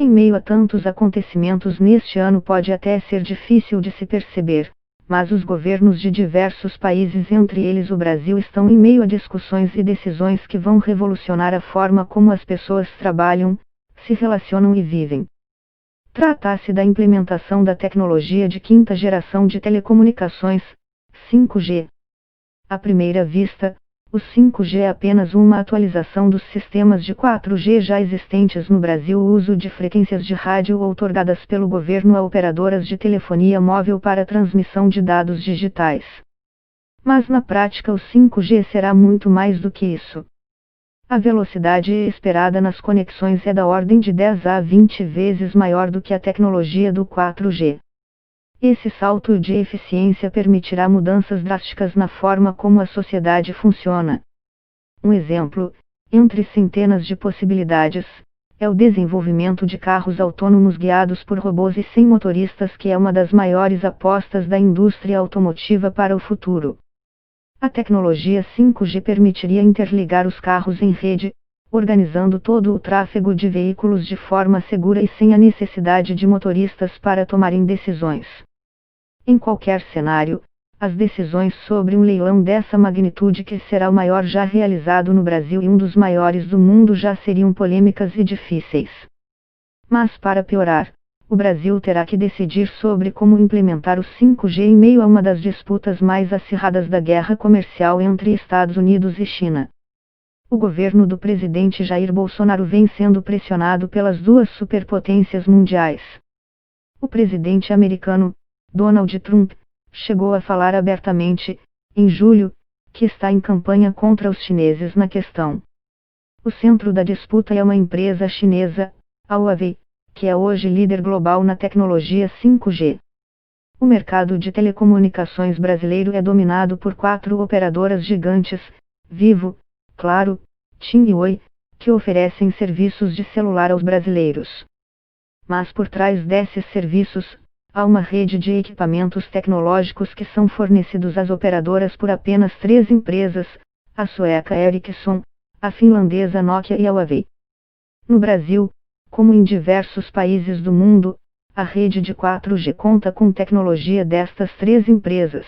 Em meio a tantos acontecimentos neste ano pode até ser difícil de se perceber, mas os governos de diversos países, entre eles o Brasil, estão em meio a discussões e decisões que vão revolucionar a forma como as pessoas trabalham, se relacionam e vivem. Trata-se da implementação da tecnologia de quinta geração de telecomunicações, 5G. À primeira vista, o 5G é apenas uma atualização dos sistemas de 4G já existentes no Brasil, o uso de frequências de rádio outorgadas pelo governo a operadoras de telefonia móvel para transmissão de dados digitais. Mas na prática o 5G será muito mais do que isso. A velocidade esperada nas conexões é da ordem de 10 a 20 vezes maior do que a tecnologia do 4G. Esse salto de eficiência permitirá mudanças drásticas na forma como a sociedade funciona. Um exemplo, entre centenas de possibilidades, é o desenvolvimento de carros autônomos guiados por robôs e sem motoristas, que é uma das maiores apostas da indústria automotiva para o futuro. A tecnologia 5G permitiria interligar os carros em rede, organizando todo o tráfego de veículos de forma segura e sem a necessidade de motoristas para tomarem decisões. Em qualquer cenário, as decisões sobre um leilão dessa magnitude, que será o maior já realizado no Brasil e um dos maiores do mundo, já seriam polêmicas e difíceis. Mas para piorar, o Brasil terá que decidir sobre como implementar o 5G em meio a uma das disputas mais acirradas da guerra comercial entre Estados Unidos e China. O governo do presidente Jair Bolsonaro vem sendo pressionado pelas duas superpotências mundiais. O presidente americano, Donald Trump, chegou a falar abertamente, em julho, que está em campanha contra os chineses na questão. O centro da disputa é uma empresa chinesa, a Huawei, que é hoje líder global na tecnologia 5G. O mercado de telecomunicações brasileiro é dominado por 4 operadoras gigantes, Vivo, Claro, TIM e Oi, que oferecem serviços de celular aos brasileiros. Mas por trás desses serviços, há uma rede de equipamentos tecnológicos que são fornecidos às operadoras por apenas 3 empresas, a sueca Ericsson, a finlandesa Nokia e a Huawei. No Brasil, como em diversos países do mundo, a rede de 4G conta com tecnologia destas 3 empresas.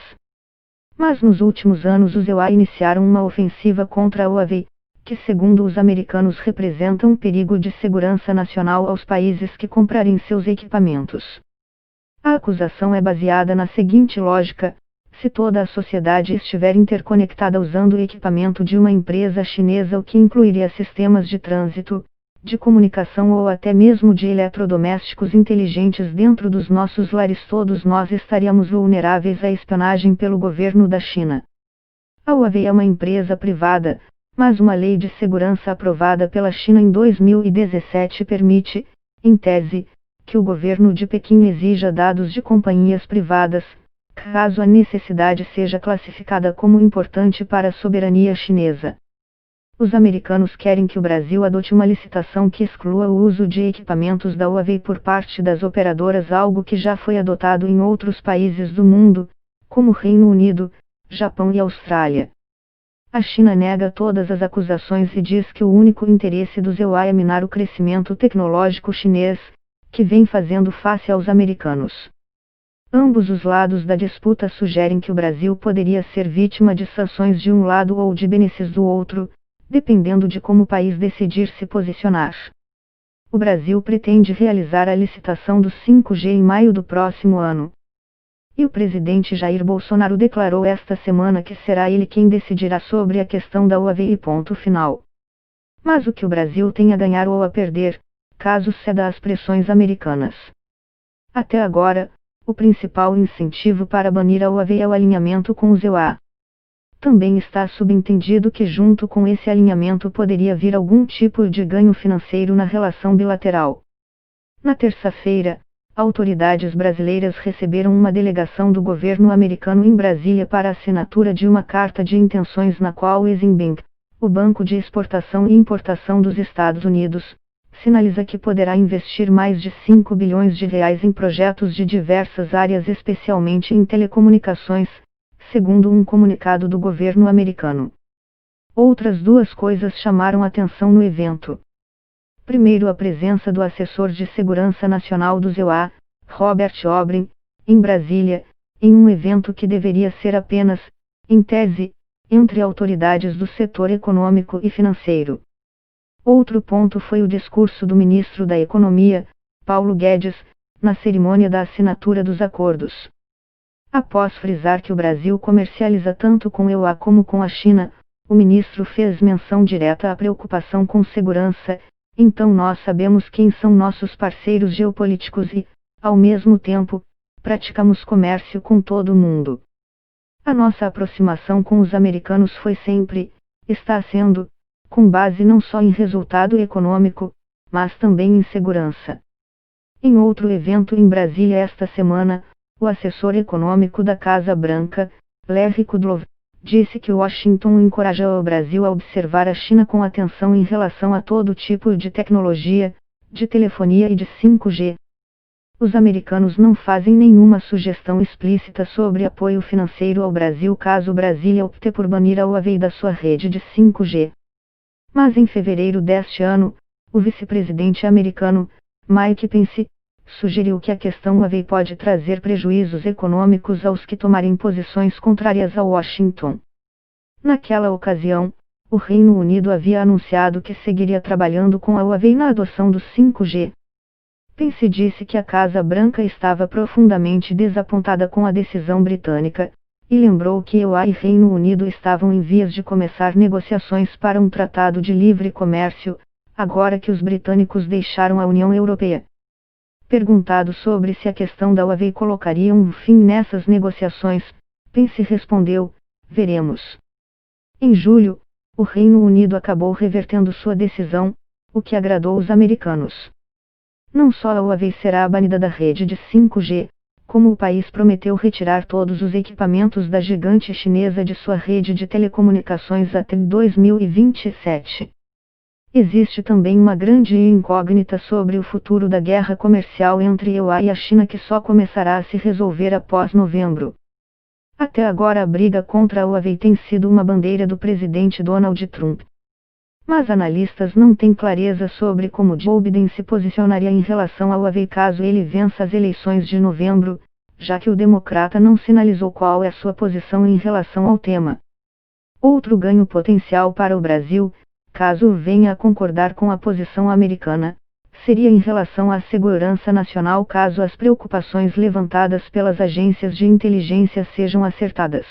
Mas nos últimos anos os EUA iniciaram uma ofensiva contra a Huawei, que segundo os americanos representa um perigo de segurança nacional aos países que comprarem seus equipamentos. A acusação é baseada na seguinte lógica: se toda a sociedade estiver interconectada usando o equipamento de uma empresa chinesa, o que incluiria sistemas de trânsito, de comunicação ou até mesmo de eletrodomésticos inteligentes dentro dos nossos lares, todos nós estaríamos vulneráveis à espionagem pelo governo da China. A Huawei é uma empresa privada, mas uma lei de segurança aprovada pela China em 2017 permite, em tese, que o governo de Pequim exija dados de companhias privadas, caso a necessidade seja classificada como importante para a soberania chinesa. Os americanos querem que o Brasil adote uma licitação que exclua o uso de equipamentos da Huawei por parte das operadoras, algo que já foi adotado em outros países do mundo, como Reino Unido, Japão e Austrália. A China nega todas as acusações e diz que o único interesse dos EUA é minar o crescimento tecnológico chinês, que vem fazendo face aos americanos. Ambos os lados da disputa sugerem que o Brasil poderia ser vítima de sanções de um lado ou de benesses do outro, dependendo de como o país decidir se posicionar. O Brasil pretende realizar a licitação do 5G em maio do próximo ano. E o presidente Jair Bolsonaro declarou esta semana que será ele quem decidirá sobre a questão da Huawei e ponto final. Mas o que o Brasil tem a ganhar ou a perder, caso ceda às pressões americanas? Até agora, o principal incentivo para banir a Huawei é o alinhamento com os EUA. Também está subentendido que junto com esse alinhamento poderia vir algum tipo de ganho financeiro na relação bilateral. Na terça-feira, autoridades brasileiras receberam uma delegação do governo americano em Brasília para a assinatura de uma carta de intenções na qual o Exim Bank, o Banco de Exportação e Importação dos Estados Unidos, sinaliza que poderá investir mais de 5 bilhões de reais em projetos de diversas áreas, especialmente em telecomunicações, segundo um comunicado do governo americano. Outras 2 coisas chamaram atenção no evento. Primeiro, a presença do assessor de segurança nacional do ZEUA, Robert Obrin, em Brasília, em um evento que deveria ser apenas, em tese, entre autoridades do setor econômico e financeiro. Outro ponto foi o discurso do ministro da Economia, Paulo Guedes, na cerimônia da assinatura dos acordos. Após frisar que o Brasil comercializa tanto com a EUA como com a China, o ministro fez menção direta à preocupação com segurança. Então nós sabemos quem são nossos parceiros geopolíticos e, ao mesmo tempo, praticamos comércio com todo o mundo. A nossa aproximação com os americanos foi sempre, está sendo, com base não só em resultado econômico, mas também em segurança. Em outro evento em Brasília esta semana, o assessor econômico da Casa Branca, Larry Kudlow, disse que Washington encoraja o Brasil a observar a China com atenção em relação a todo tipo de tecnologia, de telefonia e de 5G. Os americanos não fazem nenhuma sugestão explícita sobre apoio financeiro ao Brasil caso Brasília opte por banir a Huawei da sua rede de 5G. Mas em fevereiro deste ano, o vice-presidente americano, Mike Pence, sugeriu que a questão Huawei pode trazer prejuízos econômicos aos que tomarem posições contrárias a Washington. Naquela ocasião, o Reino Unido havia anunciado que seguiria trabalhando com a Huawei na adoção do 5G. Pence disse que a Casa Branca estava profundamente desapontada com a decisão britânica, e lembrou que EUA e Reino Unido estavam em vias de começar negociações para um tratado de livre comércio, agora que os britânicos deixaram a União Europeia. Perguntado sobre se a questão da Huawei colocaria um fim nessas negociações, Pence respondeu: veremos. Em julho, o Reino Unido acabou revertendo sua decisão, o que agradou os americanos. Não só a Huawei será banida da rede de 5G, como o país prometeu retirar todos os equipamentos da gigante chinesa de sua rede de telecomunicações até 2027. Existe também uma grande incógnita sobre o futuro da guerra comercial entre a EUA e a China que só começará a se resolver após novembro. Até agora a briga contra a Huawei tem sido uma bandeira do presidente Donald Trump. Mas analistas não têm clareza sobre como Joe Biden se posicionaria em relação a Huawei caso ele vença as eleições de novembro, já que o democrata não sinalizou qual é a sua posição em relação ao tema. Outro ganho potencial para o Brasil, caso venha a concordar com a posição americana, seria em relação à segurança nacional caso as preocupações levantadas pelas agências de inteligência sejam acertadas.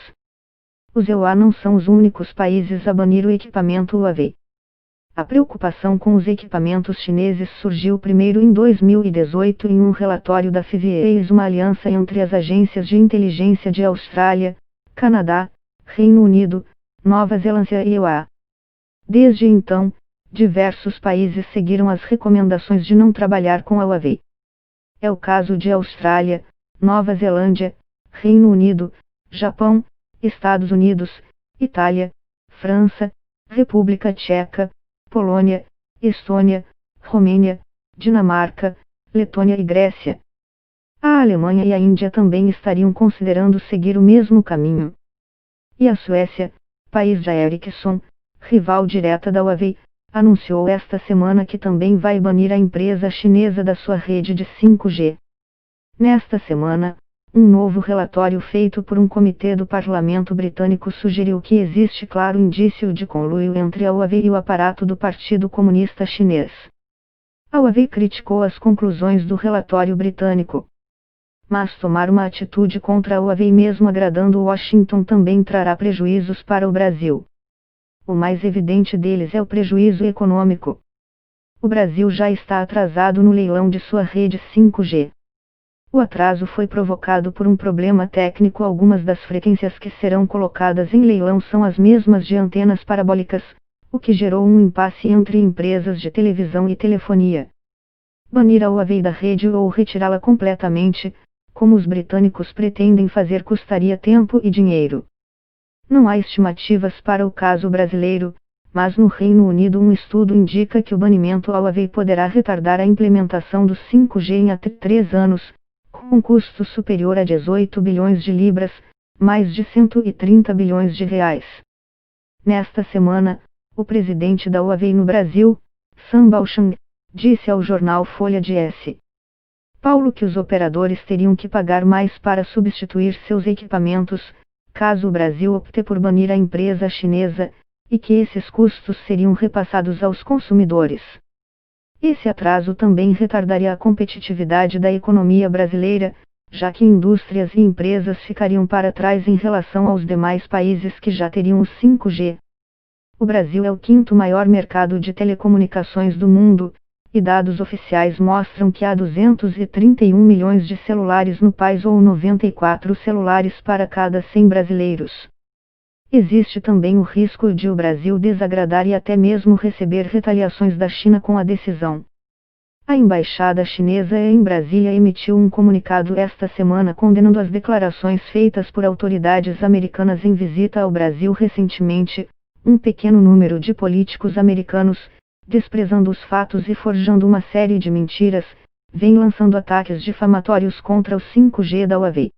Os EUA não são os únicos países a banir o equipamento Huawei. A preocupação com os equipamentos chineses surgiu primeiro em 2018 em um relatório da FIVEAs, uma aliança entre as agências de inteligência de Austrália, Canadá, Reino Unido, Nova Zelândia e EUA. Desde então, diversos países seguiram as recomendações de não trabalhar com a Huawei. É o caso de Austrália, Nova Zelândia, Reino Unido, Japão, Estados Unidos, Itália, França, República Tcheca, Polônia, Estônia, Romênia, Dinamarca, Letônia e Grécia. A Alemanha e a Índia também estariam considerando seguir o mesmo caminho. E a Suécia, país da Ericsson, rival direta da Huawei, anunciou esta semana que também vai banir a empresa chinesa da sua rede de 5G. Nesta semana, um novo relatório feito por um comitê do parlamento britânico sugeriu que existe claro indício de conluio entre a Huawei e o aparato do Partido Comunista Chinês. A Huawei criticou as conclusões do relatório britânico. Mas tomar uma atitude contra a Huawei mesmo agradando Washington também trará prejuízos para o Brasil. O mais evidente deles é o prejuízo econômico. O Brasil já está atrasado no leilão de sua rede 5G. O atraso foi provocado por um problema técnico. Algumas das frequências que serão colocadas em leilão são as mesmas de antenas parabólicas, o que gerou um impasse entre empresas de televisão e telefonia. Banir a Huawei da rede ou retirá-la completamente, como os britânicos pretendem fazer, custaria tempo e dinheiro. Não há estimativas para o caso brasileiro, mas no Reino Unido um estudo indica que o banimento à Huawei poderá retardar a implementação do 5G em até 3 anos, com um custo superior a 18 bilhões de libras, mais de 130 bilhões de reais. Nesta semana, o presidente da Huawei no Brasil, Sam Baochang, disse ao jornal Folha de S. Paulo que os operadores teriam que pagar mais para substituir seus equipamentos, caso o Brasil opte por banir a empresa chinesa, e que esses custos seriam repassados aos consumidores. Esse atraso também retardaria a competitividade da economia brasileira, já que indústrias e empresas ficariam para trás em relação aos demais países que já teriam o 5G. O Brasil é o quinto maior mercado de telecomunicações do mundo, e dados oficiais mostram que há 231 milhões de celulares no país ou 94 celulares para cada 100 brasileiros. Existe também o risco de o Brasil desagradar e até mesmo receber retaliações da China com a decisão. A embaixada chinesa em Brasília emitiu um comunicado esta semana condenando as declarações feitas por autoridades americanas em visita ao Brasil recentemente. Um pequeno número de políticos americanos, desprezando os fatos e forjando uma série de mentiras, vem lançando ataques difamatórios contra o 5G da Huawei.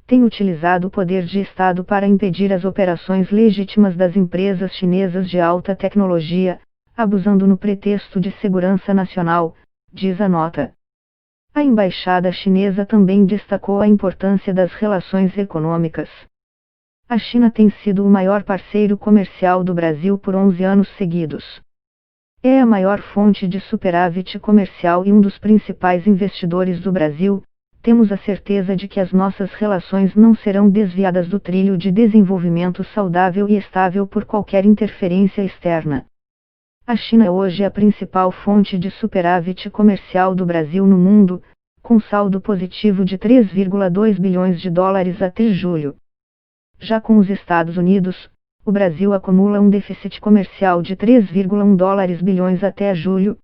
Tem utilizado o poder de Estado para impedir as operações legítimas das empresas chinesas de alta tecnologia, abusando no pretexto de segurança nacional, diz a nota. A embaixada chinesa também destacou a importância das relações econômicas. A China tem sido o maior parceiro comercial do Brasil por 11 anos seguidos. É a maior fonte de superávit comercial e um dos principais investidores do Brasil. Temos a certeza de que as nossas relações não serão desviadas do trilho de desenvolvimento saudável e estável por qualquer interferência externa. A China hoje é a principal fonte de superávit comercial do Brasil no mundo, com saldo positivo de 3,2 bilhões de dólares até julho. Já com os Estados Unidos, o Brasil acumula um déficit comercial de 3,1 bilhões até julho,